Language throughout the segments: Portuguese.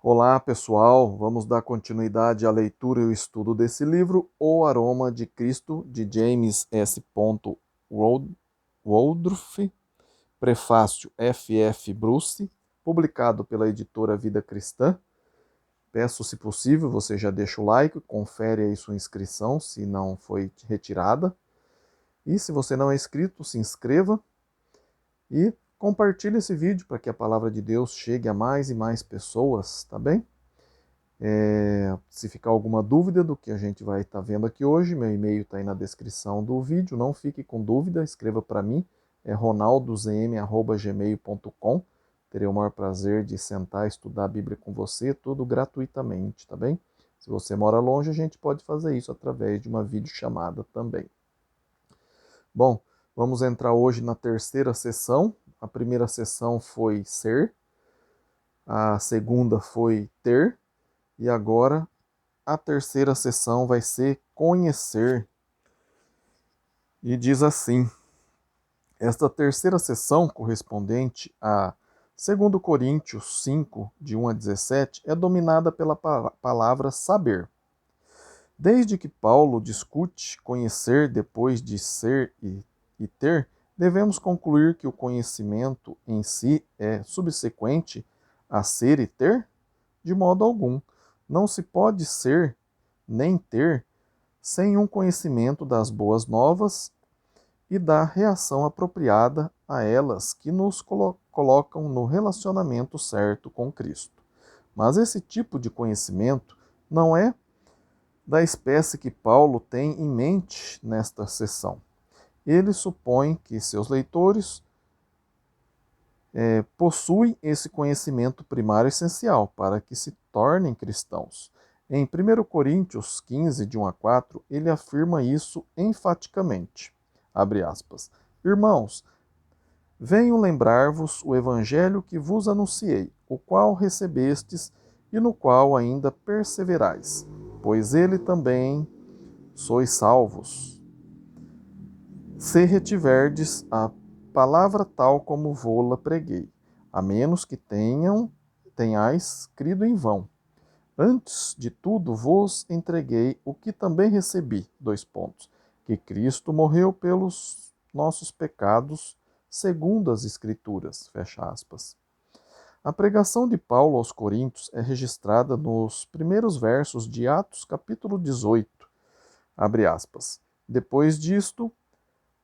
Olá, pessoal. Vamos dar continuidade à leitura e ao estudo desse livro, O Aroma de Cristo, de James S. Woodruff, prefácio F. F. Bruce, publicado pela editora Vida Cristã. Peço, se possível, você já deixa o like, confere aí sua inscrição, se não foi retirada. E se você não é inscrito, se inscreva e compartilhe esse vídeo para que a palavra de Deus chegue a mais e mais pessoas, tá bem? Se ficar alguma dúvida do que a gente vai estar vendo aqui hoje, meu e-mail está aí na descrição do vídeo, não fique com dúvida, escreva para mim, é ronaldozm@gmail.com. Terei o maior prazer de sentar e estudar a Bíblia com você, tudo gratuitamente, tá bem? Se você mora longe, a gente pode fazer isso através de uma videochamada também. Bom, vamos entrar hoje na terceira sessão. A primeira sessão foi ser, a segunda foi ter, e agora a terceira sessão vai ser conhecer. E diz assim: esta terceira sessão, correspondente a 2 Coríntios 5, de 1 a 17, é dominada pela palavra saber. Desde que Paulo discute conhecer depois de ser e ter, devemos concluir que o conhecimento em si é subsequente a ser e ter? De modo algum. Não se pode ser nem ter sem um conhecimento das boas novas e da reação apropriada a elas que nos colocam no relacionamento certo com Cristo. Mas esse tipo de conhecimento não é da espécie que Paulo tem em mente nesta sessão. Ele supõe que seus leitores possuem esse conhecimento primário essencial para que se tornem cristãos. Em 1 Coríntios 15, de 1 a 4, ele afirma isso enfaticamente. Abre aspas. Irmãos, venho lembrar-vos o evangelho que vos anunciei, o qual recebestes e no qual ainda perseverais, pois ele também sois salvos, se retiverdes a palavra tal como vô-la preguei, a menos que tenhais crido em vão. Antes de tudo vos entreguei o que também recebi, que Cristo morreu pelos nossos pecados, segundo as Escrituras, fecha aspas. A pregação de Paulo aos Coríntios é registrada nos primeiros versos de Atos capítulo 18, abre aspas. Depois disto,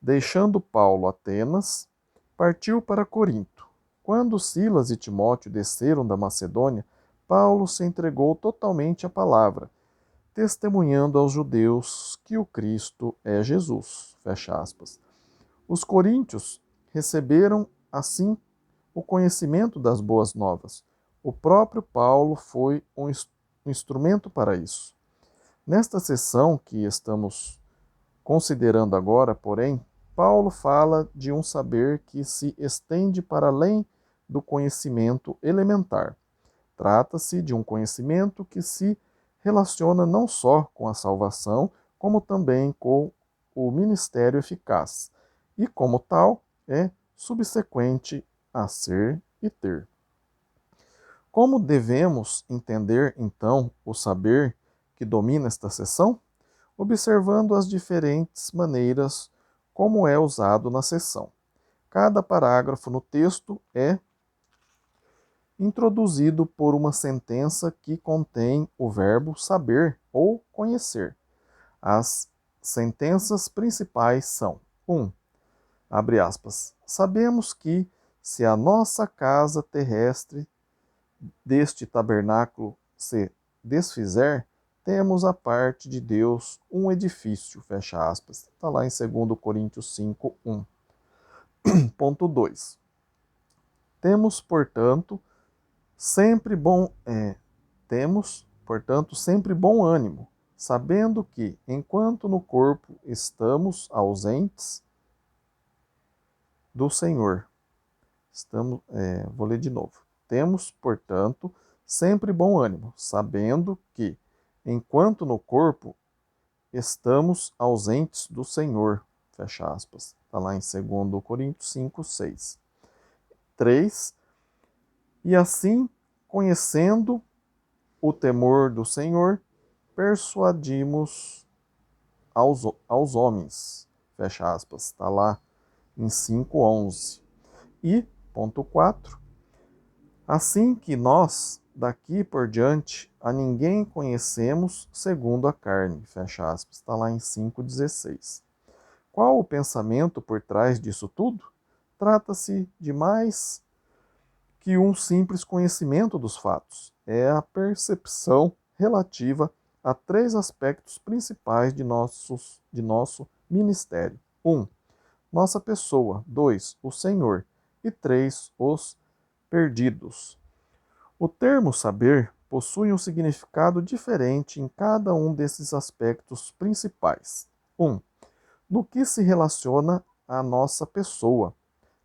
deixando Paulo Atenas, partiu para Corinto. Quando Silas e Timóteo desceram da Macedônia, Paulo se entregou totalmente à palavra, testemunhando aos judeus que o Cristo é Jesus. Fecha aspas. Os coríntios receberam, assim, o conhecimento das boas novas. O próprio Paulo foi um instrumento para isso. Nesta sessão que estamos considerando agora, porém, Paulo fala de um saber que se estende para além do conhecimento elementar. Trata-se de um conhecimento que se relaciona não só com a salvação, como também com o ministério eficaz, e, como tal, é subsequente a ser e ter. Como devemos entender, então, o saber que domina esta seção? Observando as diferentes maneiras como é usado na seção. Cada parágrafo no texto é introduzido por uma sentença que contém o verbo saber ou conhecer. As sentenças principais são: 1. Abre aspas. Sabemos que, se a nossa casa terrestre deste tabernáculo se desfizer, temos a parte de Deus um edifício, fecha aspas. Está lá em 2 Coríntios 5, 1. Ponto 2. Temos, portanto, sempre bom ânimo, sabendo que, enquanto no corpo estamos ausentes do Senhor, vou ler de novo. Temos, portanto, sempre bom ânimo, sabendo que, enquanto no corpo estamos ausentes do Senhor, fecha aspas. Está lá em 2 Coríntios 5, 6. 3. E assim, conhecendo o temor do Senhor, persuadimos aos homens. Fecha aspas. Está lá em 5:11. E, ponto 4, assim que nós, daqui por diante, a ninguém conhecemos segundo a carne. Fecha aspas. Está lá em 5:16. Qual o pensamento por trás disso tudo? Trata-se de mais que um simples conhecimento dos fatos. É a percepção relativa a três aspectos principais de nosso ministério. 1. Nossa pessoa. 2. O Senhor. E 3. Os perdidos. O termo saber possui um significado diferente em cada um desses aspectos principais. 1. No que se relaciona à nossa pessoa.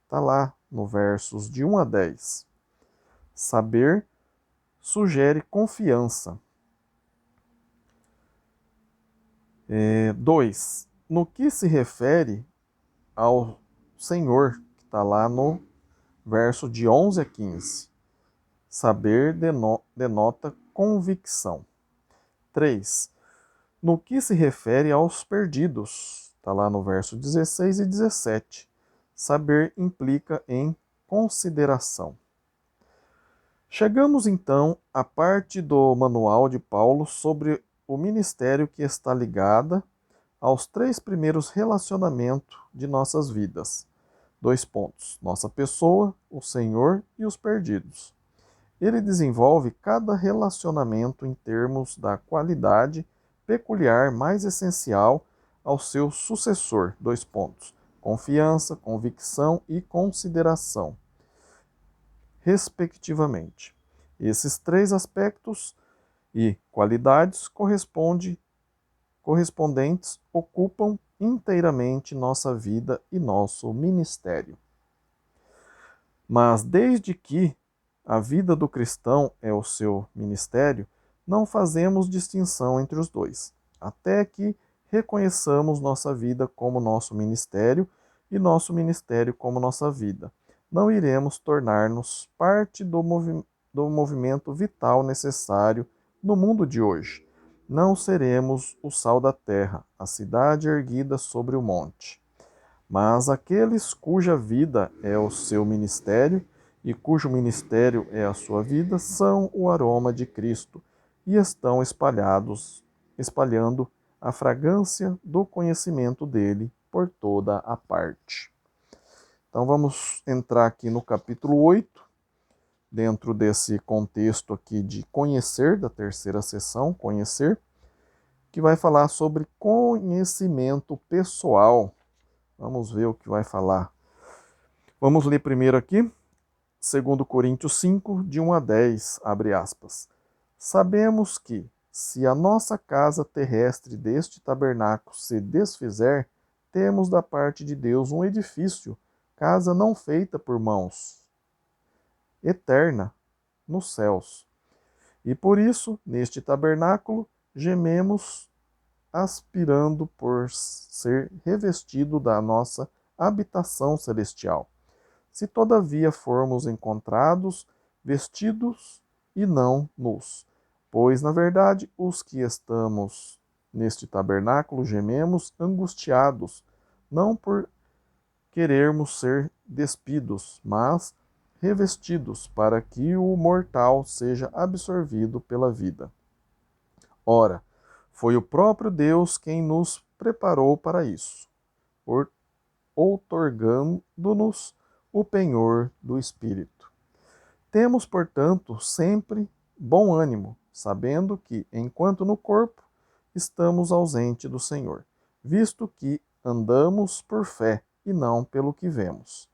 Está lá no versos de 1 a 10. Saber sugere confiança. 2. No que se refere ao Senhor, que está lá no verso de 11 a 15. Saber denota convicção. 3. No que se refere aos perdidos, está lá no verso 16 e 17. Saber implica em consideração. Chegamos então à parte do manual de Paulo sobre o ministério que está ligada aos três primeiros relacionamentos de nossas vidas. 2 pontos: nossa pessoa, o Senhor e os perdidos. Ele desenvolve cada relacionamento em termos da qualidade peculiar mais essencial ao seu sucessor. 2 pontos: confiança, convicção e consideração, respectivamente. Esses três aspectos e qualidades correspondentes ocupam inteiramente nossa vida e nosso ministério. Mas desde que a vida do cristão é o seu ministério, não fazemos distinção entre os dois, até que reconheçamos nossa vida como nosso ministério e nosso ministério como nossa vida. Não iremos tornar-nos parte do movimento vital necessário no mundo de hoje. Não seremos o sal da terra, a cidade erguida sobre o monte. Mas aqueles cuja vida é o seu ministério e cujo ministério é a sua vida são o aroma de Cristo e estão espalhando a fragrância do conhecimento dele por toda a parte. Então vamos entrar aqui no capítulo 8, dentro desse contexto aqui de conhecer, da terceira sessão, conhecer, que vai falar sobre conhecimento pessoal. Vamos ver o que vai falar. Vamos ler primeiro aqui, 2 Coríntios 5, de 1 a 10, abre aspas. Sabemos que, se a nossa casa terrestre deste tabernáculo se desfizer, temos da parte de Deus um edifício, casa não feita por mãos, eterna, nos céus. E por isso, neste tabernáculo, gememos, aspirando por ser revestido da nossa habitação celestial. Se todavia formos encontrados vestidos e não nus, pois na verdade os que estamos neste tabernáculo gememos angustiados, não por querermos ser despidos, mas revestidos, para que o mortal seja absorvido pela vida. Ora, foi o próprio Deus quem nos preparou para isso, outorgando-nos o penhor do Espírito. Temos, portanto, sempre bom ânimo, sabendo que, enquanto no corpo, estamos ausentes do Senhor, visto que andamos por fé e não pelo que vemos.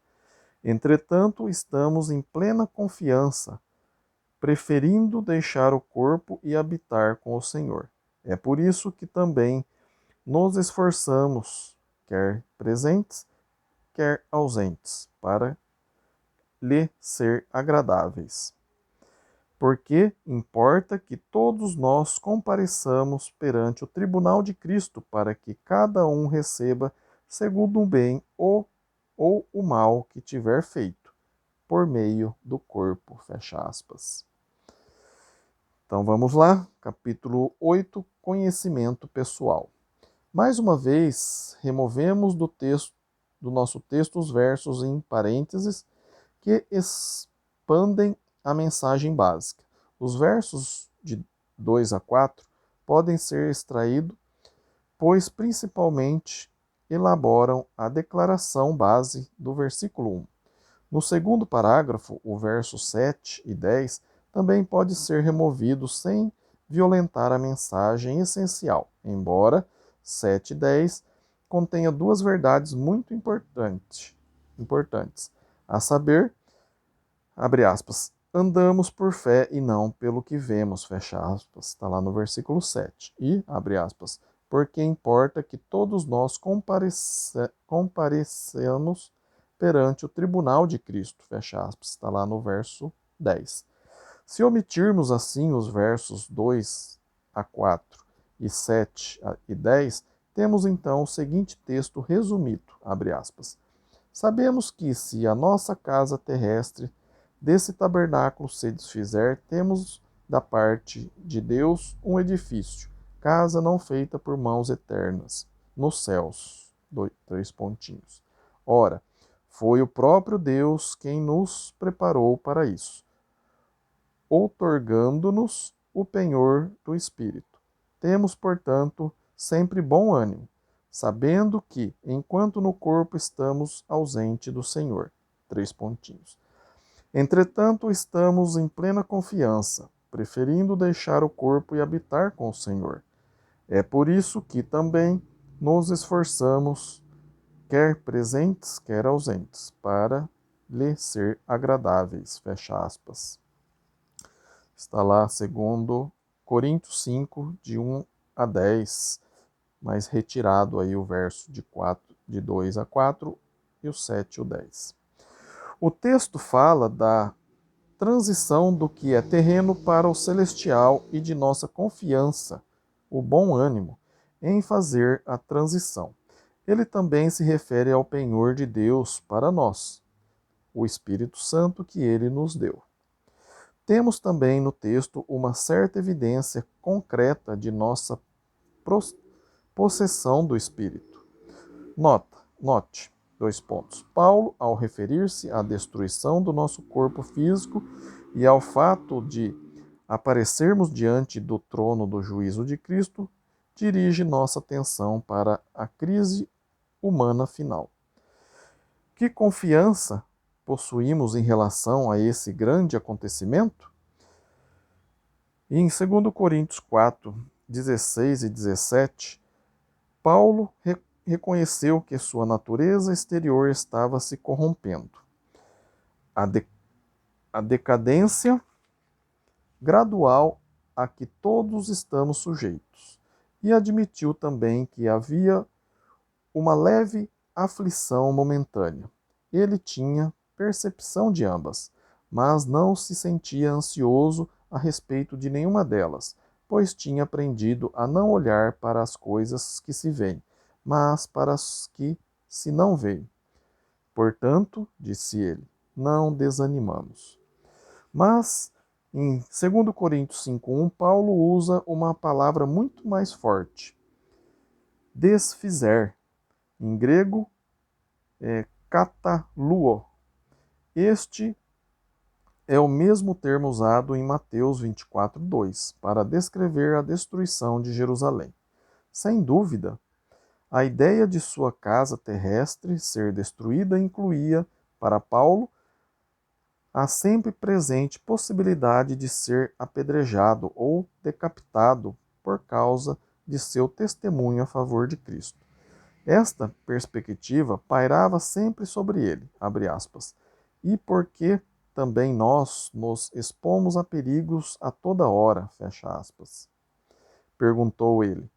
Entretanto, estamos em plena confiança, preferindo deixar o corpo e habitar com o Senhor. É por isso que também nos esforçamos, quer presentes, quer ausentes, para lhe ser agradáveis. Porque importa que todos nós compareçamos perante o tribunal de Cristo, para que cada um receba segundo o bem ou o mal que tiver feito, por meio do corpo. Fecha aspas. Então vamos lá, capítulo 8, conhecimento pessoal. Mais uma vez, removemos do nosso texto os versos em parênteses que expandem a mensagem básica. Os versos de 2 a 4 podem ser extraídos, pois principalmente elaboram a declaração base do versículo 1. No segundo parágrafo, o verso 7 e 10 também pode ser removido sem violentar a mensagem essencial, embora 7 e 10 contenha duas verdades muito importantes, a saber, abre aspas, andamos por fé e não pelo que vemos, fecha aspas, está lá no versículo 7, e, abre aspas, porque importa que todos nós comparecemos perante o tribunal de Cristo, fecha aspas, está lá no verso 10. Se omitirmos assim os versos 2 a 4 e 7 e 10, temos então o seguinte texto resumido, abre aspas. Sabemos que se a nossa casa terrestre desse tabernáculo se desfizer, temos da parte de Deus um edifício, casa não feita por mãos eternas, nos céus. 3 pontinhos. Ora, foi o próprio Deus quem nos preparou para isso, outorgando-nos o penhor do Espírito. Temos, portanto, sempre bom ânimo, sabendo que, enquanto no corpo estamos ausente do Senhor. 3 pontinhos. Entretanto, estamos em plena confiança, preferindo deixar o corpo e habitar com o Senhor. É por isso que também nos esforçamos, quer presentes, quer ausentes, para lhe ser agradáveis. Fecha aspas. Está lá, segundo Coríntios 5, de 1 a 10, mas retirado aí o verso de 2 a 4 e o 7 e o 10. O texto fala da transição do que é terreno para o celestial e de nossa confiança, o bom ânimo, em fazer a transição. Ele também se refere ao penhor de Deus para nós, o Espírito Santo que ele nos deu. Temos também no texto uma certa evidência concreta de nossa possessão do Espírito. Note, 2 pontos. Paulo, ao referir-se à destruição do nosso corpo físico e ao fato de aparecermos diante do trono do juízo de Cristo, dirige nossa atenção para a crise humana final. Que confiança possuímos em relação a esse grande acontecimento? E em 2 Coríntios 4, 16 e 17, Paulo reconheceu que sua natureza exterior estava se corrompendo. A decadência gradual a que todos estamos sujeitos. E admitiu também que havia uma leve aflição momentânea. Ele tinha percepção de ambas, mas não se sentia ansioso a respeito de nenhuma delas, pois tinha aprendido a não olhar para as coisas que se veem, mas para as que se não veem. Portanto, disse ele, não desanimamos. Mas, em 2 Coríntios 5,1, Paulo usa uma palavra muito mais forte. Desfizer. Em grego, é kataluo. Este é o mesmo termo usado em Mateus 24:2 para descrever a destruição de Jerusalém. Sem dúvida, a ideia de sua casa terrestre ser destruída incluía, para Paulo, a sempre presente possibilidade de ser apedrejado ou decapitado por causa de seu testemunho a favor de Cristo. Esta perspectiva pairava sempre sobre ele, abre aspas, e porque também nós nos expomos a perigos a toda hora, fecha aspas. Perguntou ele.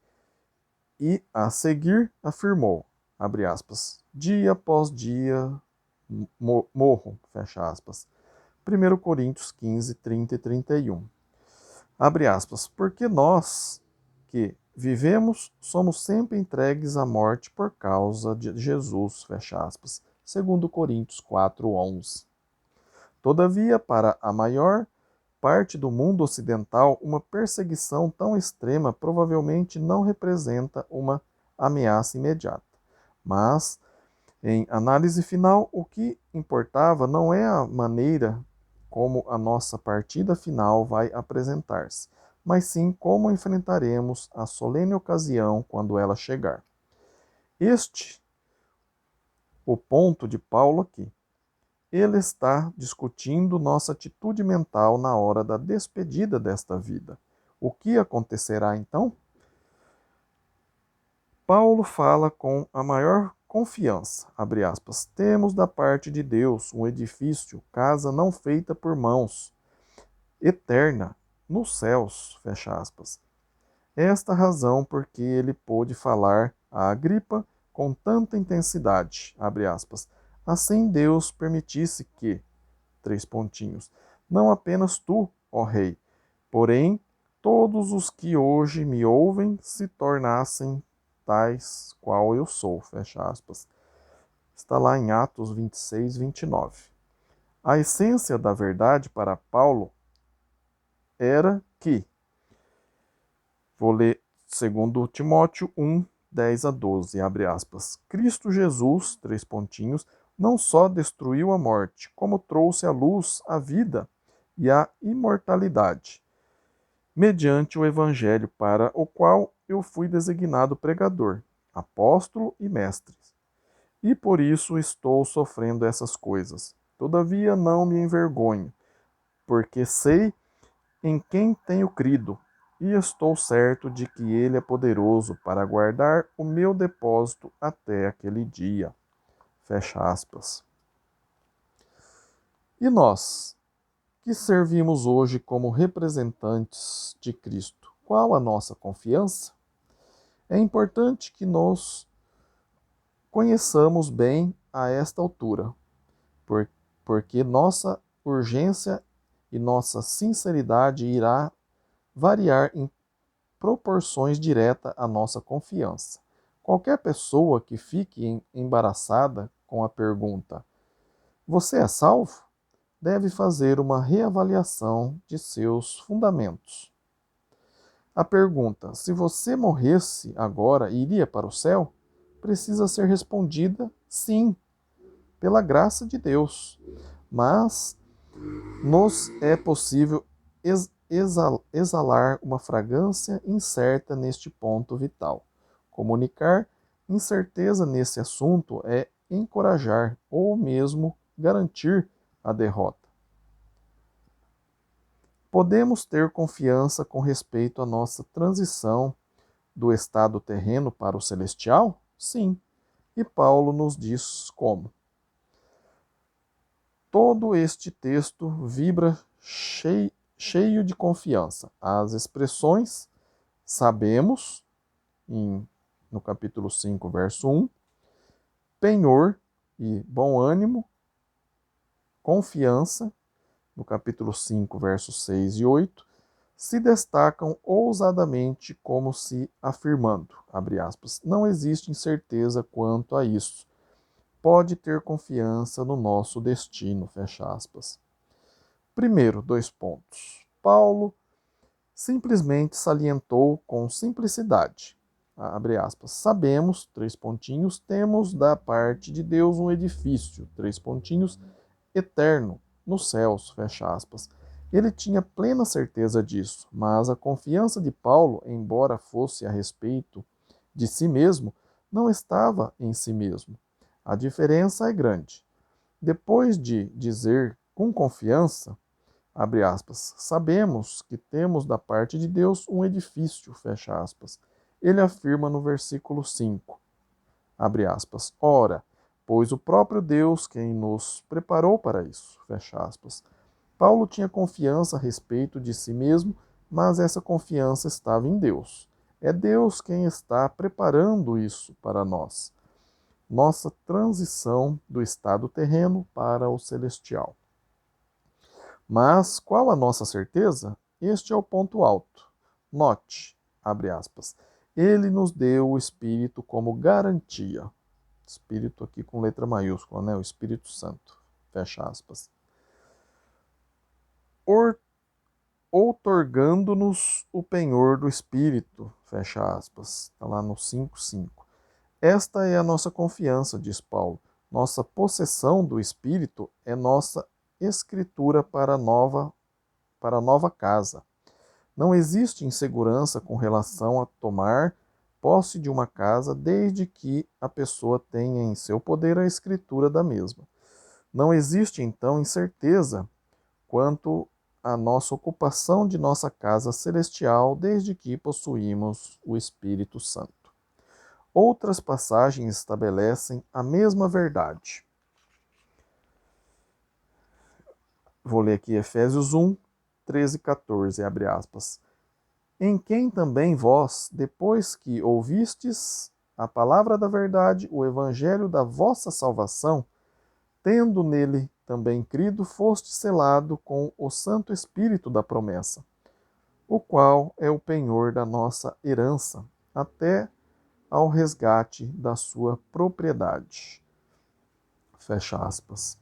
E, a seguir, afirmou, abre aspas, dia após dia morro, fecha aspas. 1 Coríntios 15, 30 e 31. Abre aspas, porque nós que vivemos somos sempre entregues à morte por causa de Jesus, fecha aspas. 2 Coríntios 4, 11. Todavia, para a maior parte do mundo ocidental, uma perseguição tão extrema provavelmente não representa uma ameaça imediata. Mas, em análise final, o que importava não é a maneira como a nossa partida final vai apresentar-se, mas sim como enfrentaremos a solene ocasião quando ela chegar. Este o ponto de Paulo aqui. Ele está discutindo nossa atitude mental na hora da despedida desta vida. O que acontecerá então? Paulo fala com a maior confiança, abre aspas, temos da parte de Deus um edifício, casa não feita por mãos, eterna, nos céus, fecha aspas. Esta razão porque ele pôde falar a Agripa com tanta intensidade, abre aspas. Assim Deus permitisse que, três pontinhos, não apenas tu, ó rei, porém todos os que hoje me ouvem se tornassem tais qual eu sou, fecha aspas. Está lá em Atos 26, 29. A essência da verdade para Paulo era que, vou ler segundo Timóteo 1, 10 a 12, abre aspas. Cristo Jesus, três pontinhos, não só destruiu a morte, como trouxe à luz a vida e a imortalidade, mediante o evangelho para o qual eu fui designado pregador, apóstolo e mestre. E por isso estou sofrendo essas coisas. Todavia não me envergonho, porque sei em quem tenho crido, e estou certo de que ele é poderoso para guardar o meu depósito até aquele dia. Fecha aspas. E nós, que servimos hoje como representantes de Cristo, qual a nossa confiança? É importante que nos conheçamos bem a esta altura, porque nossa urgência e nossa sinceridade irá variar em proporções diretas à nossa confiança. Qualquer pessoa que fique embaraçada com a pergunta: Você é salvo? Deve fazer uma reavaliação de seus fundamentos. A pergunta: se você morresse agora, iria para o céu? Precisa ser respondida sim, pela graça de Deus. Mas nos é possível exalar uma fragrância incerta neste ponto vital. Comunicar incerteza nesse assunto é encorajar ou mesmo garantir a derrota. Podemos ter confiança com respeito à nossa transição do estado terreno para o celestial? Sim. E Paulo nos diz como. Todo este texto vibra cheio de confiança. As expressões sabemos, no capítulo 5, verso 1, penhor e bom ânimo, confiança, no capítulo 5, versos 6 e 8, se destacam ousadamente como se afirmando, abre aspas, não existe incerteza quanto a isso. Pode ter confiança no nosso destino, fecha aspas. Primeiro, dois pontos. Paulo simplesmente salientou com simplicidade, abre aspas, sabemos, três pontinhos, temos da parte de Deus um edifício, três pontinhos, eterno, nos céus, fecha aspas. Ele tinha plena certeza disso, mas a confiança de Paulo, embora fosse a respeito de si mesmo, não estava em si mesmo. A diferença é grande. Depois de dizer com confiança, abre aspas, sabemos que temos da parte de Deus um edifício, fecha aspas. Ele afirma no versículo 5, abre aspas, ora, pois o próprio Deus quem nos preparou para isso, fecha aspas. Paulo tinha confiança a respeito de si mesmo, mas essa confiança estava em Deus. É Deus quem está preparando isso para nós. Nossa transição do estado terreno para o celestial. Mas qual a nossa certeza? Este é o ponto alto. Note, abre aspas, ele nos deu o Espírito como garantia. Espírito aqui com letra maiúscula, né? O Espírito Santo. Fecha aspas. outorgando-nos o penhor do Espírito, fecha aspas, está lá no 5:5. Esta é a nossa confiança, diz Paulo. Nossa possessão do Espírito é nossa escritura para a nova casa. Não existe insegurança com relação a tomar posse de uma casa desde que a pessoa tenha em seu poder a escritura da mesma. Não existe, então, incerteza quanto à nossa ocupação de nossa casa celestial desde que possuímos o Espírito Santo. Outras passagens estabelecem a mesma verdade. Vou ler aqui Efésios 1, 13 e 14, abre aspas. Em quem também vós, depois que ouvistes a palavra da verdade, o evangelho da vossa salvação, tendo nele também crido, foste selado com o Santo Espírito da promessa, o qual é o penhor da nossa herança, até ao resgate da sua propriedade. Fecha aspas.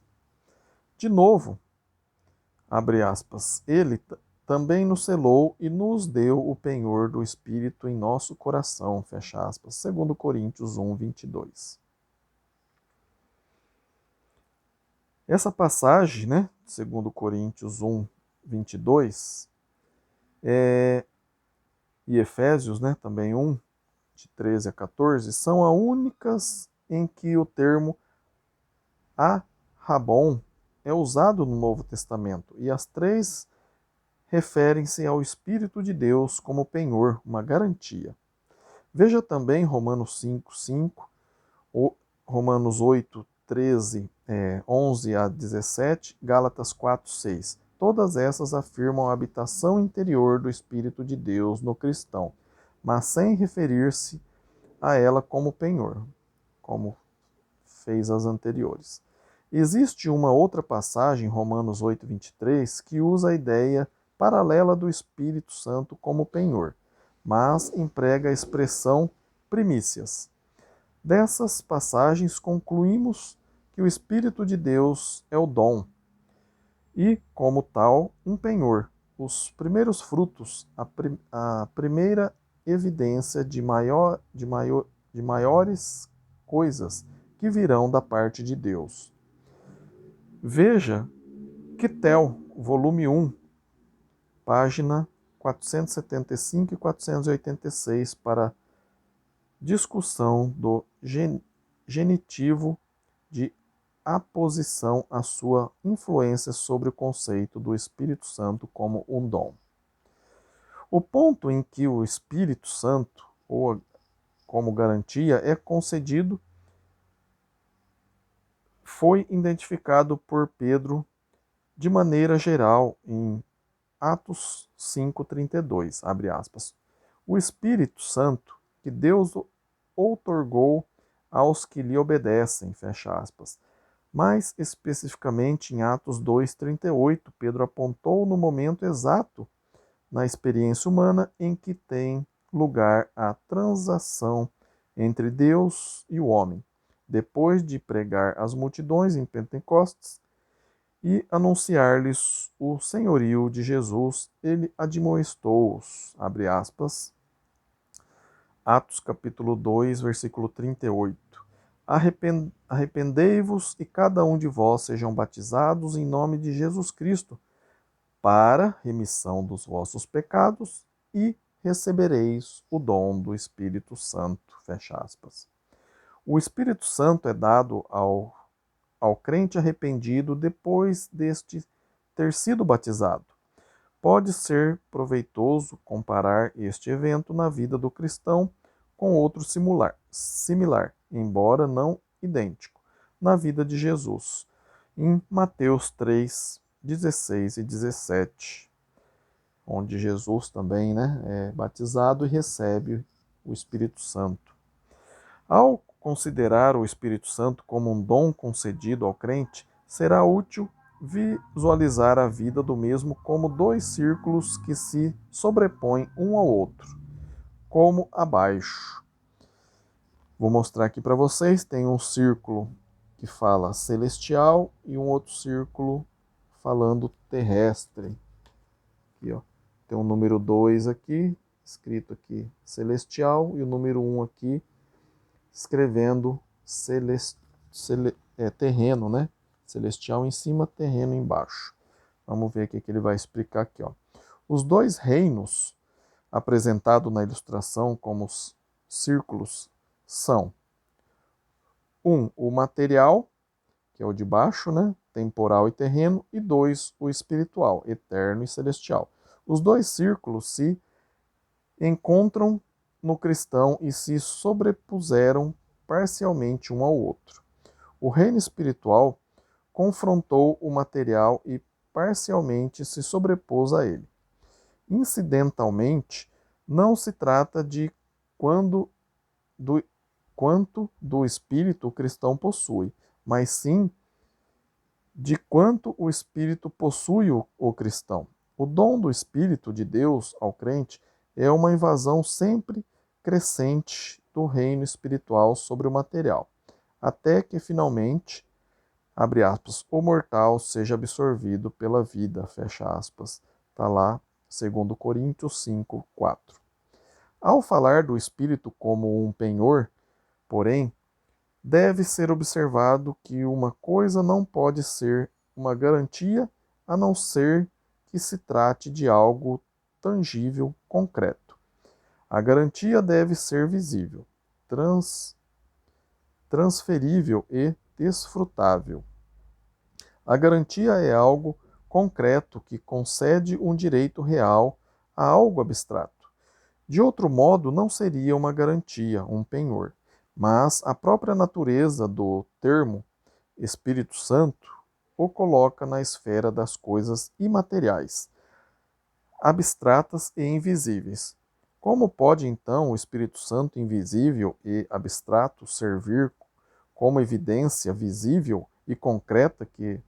De novo, abre aspas, ele também nos selou e nos deu o penhor do Espírito em nosso coração, fecha aspas, 2 Coríntios 1, 22. Essa passagem, né, 2 Coríntios 1, 22, e Efésios, né, também 1, de 13 a 14, são as únicas em que o termo Arrabon é usado no Novo Testamento, e as três referem-se ao Espírito de Deus como penhor, uma garantia. Veja também Romanos 5, 5, Romanos 8, 13, 11 a 17, Gálatas 4, 6. Todas essas afirmam a habitação interior do Espírito de Deus no cristão, mas sem referir-se a ela como penhor, como fez as anteriores. Existe uma outra passagem, Romanos 8, 23, que usa a ideia paralela do Espírito Santo como penhor, mas emprega a expressão primícias. Dessas passagens concluímos que o Espírito de Deus é o dom e, como tal, um penhor, os primeiros frutos, a primeira evidência de maiores coisas que virão da parte de Deus. Veja Quetel, volume 1, página 475 e 486, para discussão do genitivo de aposição à sua influência sobre o conceito do Espírito Santo como um dom. O ponto em que o Espírito Santo, ou como garantia, é concedido foi identificado por Pedro de maneira geral em Atos 5:32, abre aspas. O Espírito Santo que Deus outorgou aos que lhe obedecem, fecha aspas. Mais especificamente em Atos 2:38, Pedro apontou no momento exato na experiência humana em que tem lugar a transação entre Deus e o homem. Depois de pregar às multidões em Pentecostes e anunciar-lhes o senhorio de Jesus, ele admoestou-os, abre aspas, Atos capítulo 2, versículo 38. Arrependei-vos e cada um de vós sejam batizados em nome de Jesus Cristo, para remissão dos vossos pecados, e recebereis o dom do Espírito Santo. Fecha aspas. O Espírito Santo é dado ao crente arrependido depois deste ter sido batizado. Pode ser proveitoso comparar este evento na vida do cristão com outro similar, embora não idêntico, na vida de Jesus, em Mateus 3, 16 e 17, onde Jesus também é batizado e recebe o Espírito Santo. Ao considerar o Espírito Santo como um dom concedido ao crente, será útil visualizar a vida do mesmo como dois círculos que se sobrepõem um ao outro, como abaixo. Vou mostrar aqui para vocês, tem um círculo que fala celestial e um outro círculo falando terrestre. Aqui, ó. tem o número 2 aqui, escrito aqui celestial, e o número 1 aqui, escrevendo terreno, né? Celestial em cima, terreno embaixo. Vamos ver o que ele vai explicar aqui, ó. Os dois reinos apresentados na ilustração como os círculos são o material, que é o de baixo, né? Temporal e terreno, e 2, o espiritual, eterno e celestial. Os dois círculos se encontram no cristão e se sobrepuseram parcialmente um ao outro. O reino espiritual confrontou o material e parcialmente se sobrepôs a ele. Incidentalmente, não se trata de quanto do espírito o cristão possui, mas sim de quanto o espírito possui o cristão. O dom do Espírito de Deus ao crente é uma invasão sempre crescente do reino espiritual sobre o material, até que finalmente, abre aspas, o mortal seja absorvido pela vida, fecha aspas. Está lá, 2 Coríntios 5, 4. Ao falar do Espírito como um penhor, porém, deve ser observado que uma coisa não pode ser uma garantia a não ser que se trate de algo tangível, concreto. A garantia deve ser visível, transferível e desfrutável. A garantia é algo concreto que concede um direito real a algo abstrato. De outro modo, não seria uma garantia, um penhor, mas a própria natureza do termo Espírito Santo o coloca na esfera das coisas imateriais, abstratas e invisíveis. Como pode então o Espírito Santo invisível e abstrato servir como evidência visível e concreta que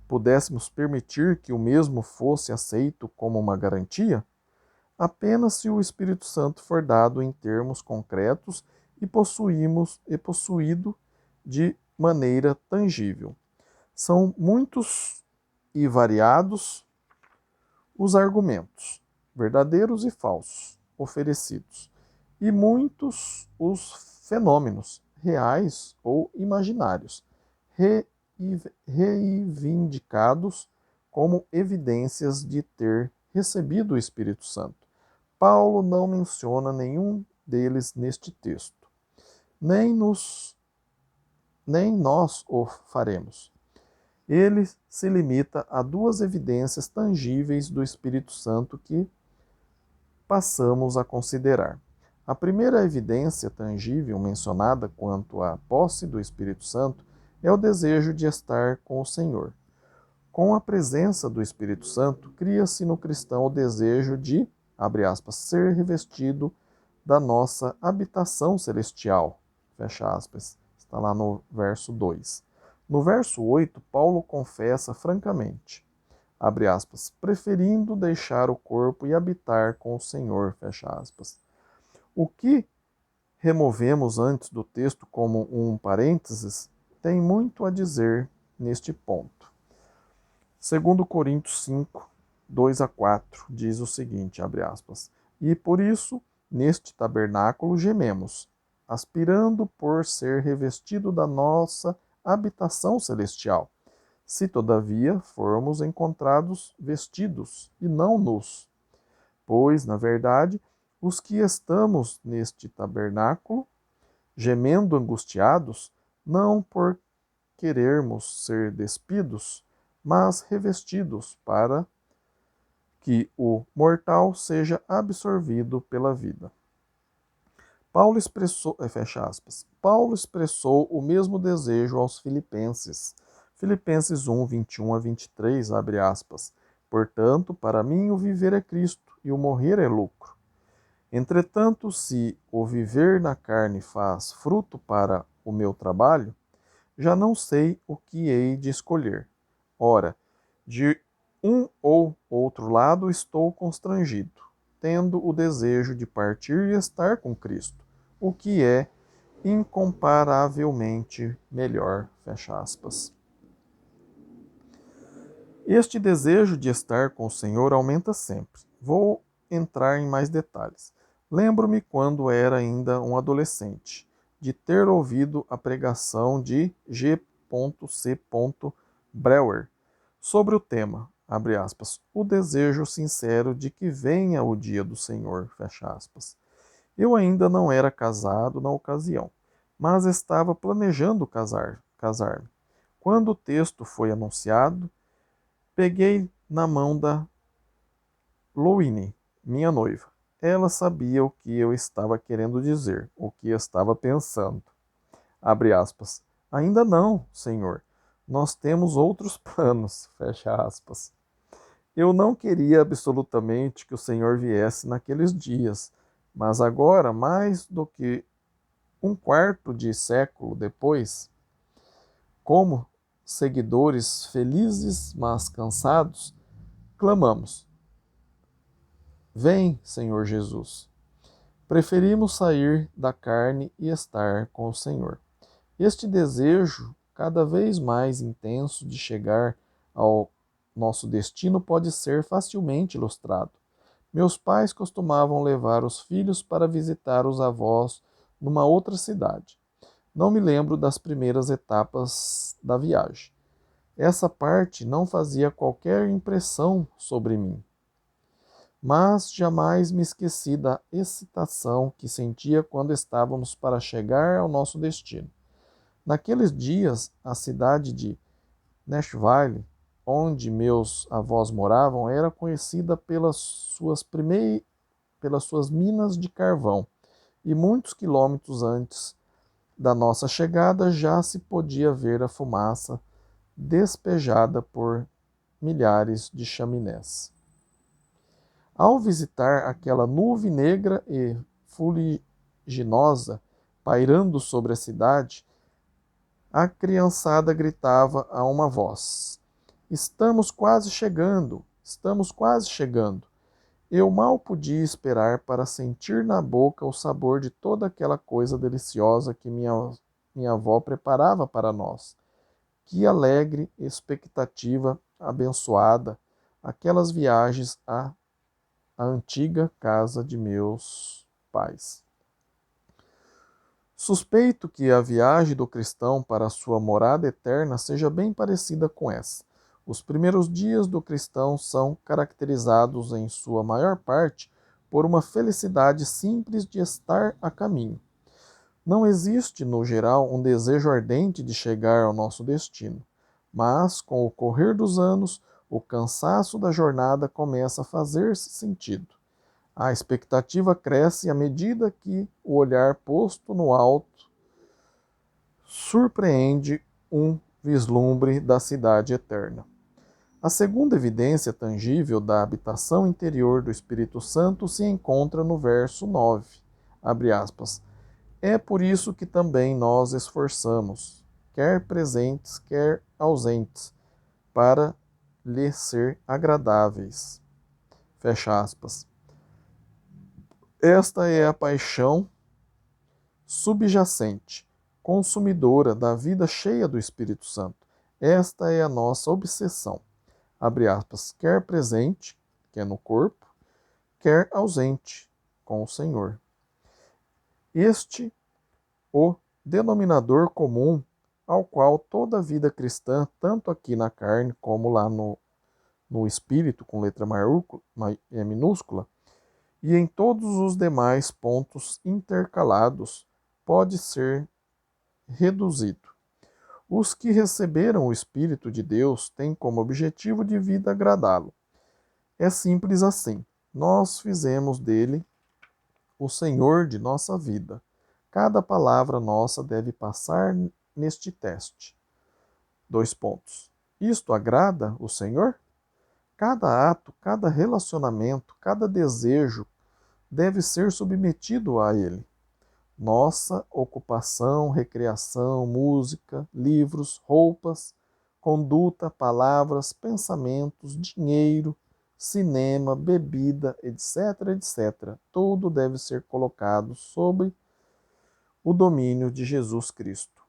pudéssemos permitir que o mesmo fosse aceito como uma garantia? Apenas se o Espírito Santo for dado em termos concretos e possuído de maneira tangível. São muitos e variados os argumentos, verdadeiros e falsos, oferecidos, e muitos os fenômenos, reais ou imaginários, reivindicados como evidências de ter recebido o Espírito Santo. Paulo não menciona nenhum deles neste texto, nem nós o faremos. Ele se limita a duas evidências tangíveis do Espírito Santo que passamos a considerar. A primeira evidência tangível mencionada quanto à posse do Espírito Santo é o desejo de estar com o Senhor. Com a presença do Espírito Santo, cria-se no cristão o desejo de, abre aspas, ser revestido da nossa habitação celestial, fecha aspas. Está lá no verso 2. No verso 8, Paulo confessa francamente, abre aspas, preferindo deixar o corpo e habitar com o Senhor, fecha aspas. O que removemos antes do texto como um parênteses tem muito a dizer neste ponto. 2 Coríntios 5, 2 a 4, diz o seguinte, abre aspas, e por isso, neste tabernáculo gememos, aspirando por ser revestido da nossa habitação celestial, se todavia formos encontrados vestidos e não nus. Pois, na verdade, os que estamos neste tabernáculo, gemendo angustiados, não por querermos ser despidos, mas revestidos para que o mortal seja absorvido pela vida. Paulo expressou, fecha aspas, Paulo expressou o mesmo desejo aos Filipenses. Filipenses 1, 21 a 23, abre aspas. Portanto, para mim o viver é Cristo e o morrer é lucro. Entretanto, se o viver na carne faz fruto para o meu trabalho, já não sei o que hei de escolher. Ora, de um ou outro lado estou constrangido, tendo o desejo de partir e estar com Cristo, o que é incomparavelmente melhor, fecha aspas. Este desejo de estar com o Senhor aumenta sempre. Vou entrar em mais detalhes. Lembro-me quando era ainda um adolescente, de ter ouvido a pregação de G.C. Breuer sobre o tema, abre aspas, o desejo sincero de que venha o dia do Senhor, fecha aspas. Eu ainda não era casado na ocasião, mas estava planejando casar-me. Quando o texto foi anunciado, peguei na mão da Louine, minha noiva. Ela sabia o que eu estava querendo dizer, o que estava pensando. Abre aspas. Ainda não, senhor. Nós temos outros planos. Fecha aspas. Eu não queria absolutamente que o Senhor viesse naqueles dias, mas agora, mais do que um quarto de século depois, como seguidores felizes, mas cansados, clamamos: Vem, Senhor Jesus. Preferimos sair da carne e estar com o Senhor. Este desejo, cada vez mais intenso de chegar ao nosso destino, pode ser facilmente ilustrado. Meus pais costumavam levar os filhos para visitar os avós numa outra cidade. Não me lembro das primeiras etapas da viagem. Essa parte não fazia qualquer impressão sobre mim. Mas jamais me esqueci da excitação que sentia quando estávamos para chegar ao nosso destino. Naqueles dias, a cidade de Nashville, onde meus avós moravam, era conhecida pelas suas minas de carvão, e muitos quilômetros antes da nossa chegada já se podia ver a fumaça despejada por milhares de chaminés. Ao visitar aquela nuvem negra e fuliginosa pairando sobre a cidade, a criançada gritava a uma voz: Estamos quase chegando! Estamos quase chegando! Eu mal podia esperar para sentir na boca o sabor de toda aquela coisa deliciosa que minha avó preparava para nós. Que alegre expectativa abençoada! Aquelas viagens à antiga casa de meus pais. Suspeito que a viagem do cristão para a sua morada eterna seja bem parecida com essa. Os primeiros dias do cristão são caracterizados, em sua maior parte, por uma felicidade simples de estar a caminho. Não existe, no geral, um desejo ardente de chegar ao nosso destino, mas, com o correr dos anos, o cansaço da jornada começa a fazer-se sentido. A expectativa cresce à medida que o olhar posto no alto surpreende um vislumbre da cidade eterna. A segunda evidência tangível da habitação interior do Espírito Santo se encontra no verso 9. Abre aspas. É por isso que também nós esforçamos, quer presentes, quer ausentes, para lhe ser agradáveis. Fecha aspas. Esta é a paixão subjacente, consumidora da vida cheia do Espírito Santo. Esta é a nossa obsessão. Abre aspas, quer presente, que é no corpo, quer ausente, com o Senhor. Este o denominador comum ao qual toda a vida cristã, tanto aqui na carne como lá no espírito, com letra minúscula, e em todos os demais pontos intercalados, pode ser reduzido. Os que receberam o Espírito de Deus têm como objetivo de vida agradá-lo. É simples assim. Nós fizemos dele o Senhor de nossa vida. Cada palavra nossa deve passar neste teste. 2 pontos. Isto agrada o Senhor? Cada ato, cada relacionamento, cada desejo deve ser submetido a Ele. Nossa ocupação, recreação, música, livros, roupas, conduta, palavras, pensamentos, dinheiro, cinema, bebida, etc., etc. Tudo deve ser colocado sob o domínio de Jesus Cristo.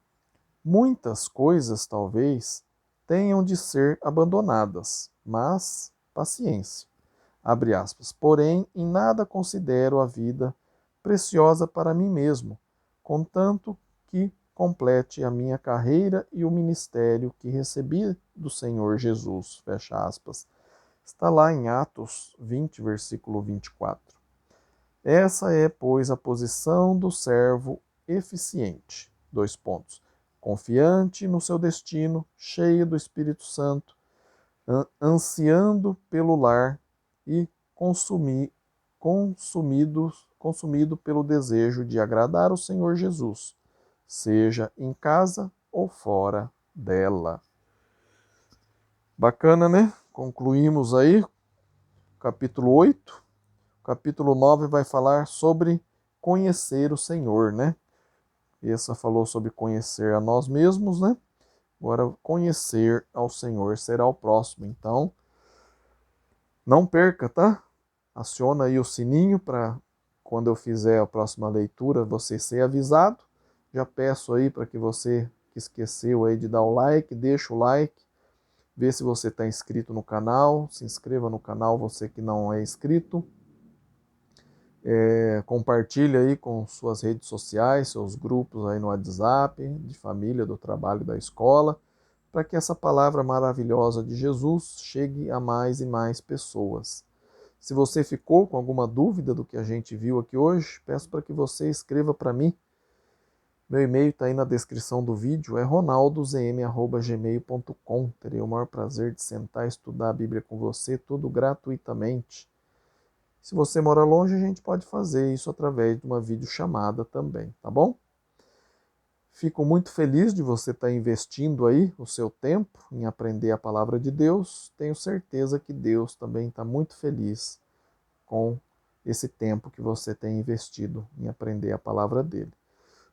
Muitas coisas, talvez, tenham de ser abandonadas, mas paciência. Abre aspas. Porém, em nada considero a vida preciosa para mim mesmo, contanto que complete a minha carreira e o ministério que recebi do Senhor Jesus. Fecha aspas. Está lá em Atos 20, versículo 24. Essa é, pois, a posição do servo eficiente. Dois pontos. Confiante no seu destino, cheio do Espírito Santo, ansiando pelo lar e consumido pelo desejo de agradar o Senhor Jesus, seja em casa ou fora dela. Bacana, né? Concluímos aí capítulo 8. O capítulo 9 vai falar sobre conhecer o Senhor, né? Essa falou sobre conhecer a nós mesmos, né? Agora, conhecer ao Senhor será o próximo. Então, não perca, tá? Aciona aí o sininho para quando eu fizer a próxima leitura você ser avisado. Já peço aí para que você que esqueceu aí de dar o like, deixa o like, vê se você está inscrito no canal, se inscreva no canal você que não é inscrito. Compartilhe aí com suas redes sociais, seus grupos aí no WhatsApp, de família, do trabalho, da escola, para que essa palavra maravilhosa de Jesus chegue a mais e mais pessoas. Se você ficou com alguma dúvida do que a gente viu aqui hoje, peço para que você escreva para mim. Meu e-mail está aí na descrição do vídeo, é ronaldozm@gmail.com. Terei o maior prazer de sentar e estudar a Bíblia com você, tudo gratuitamente. Se você mora longe, a gente pode fazer isso através de uma videochamada também, tá bom? Fico muito feliz de você estar investindo aí o seu tempo em aprender a palavra de Deus. Tenho certeza que Deus também está muito feliz com esse tempo que você tem investido em aprender a palavra dele.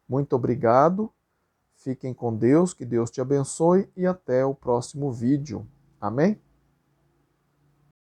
Muito obrigado, fiquem com Deus, que Deus te abençoe e até o próximo vídeo. Amém?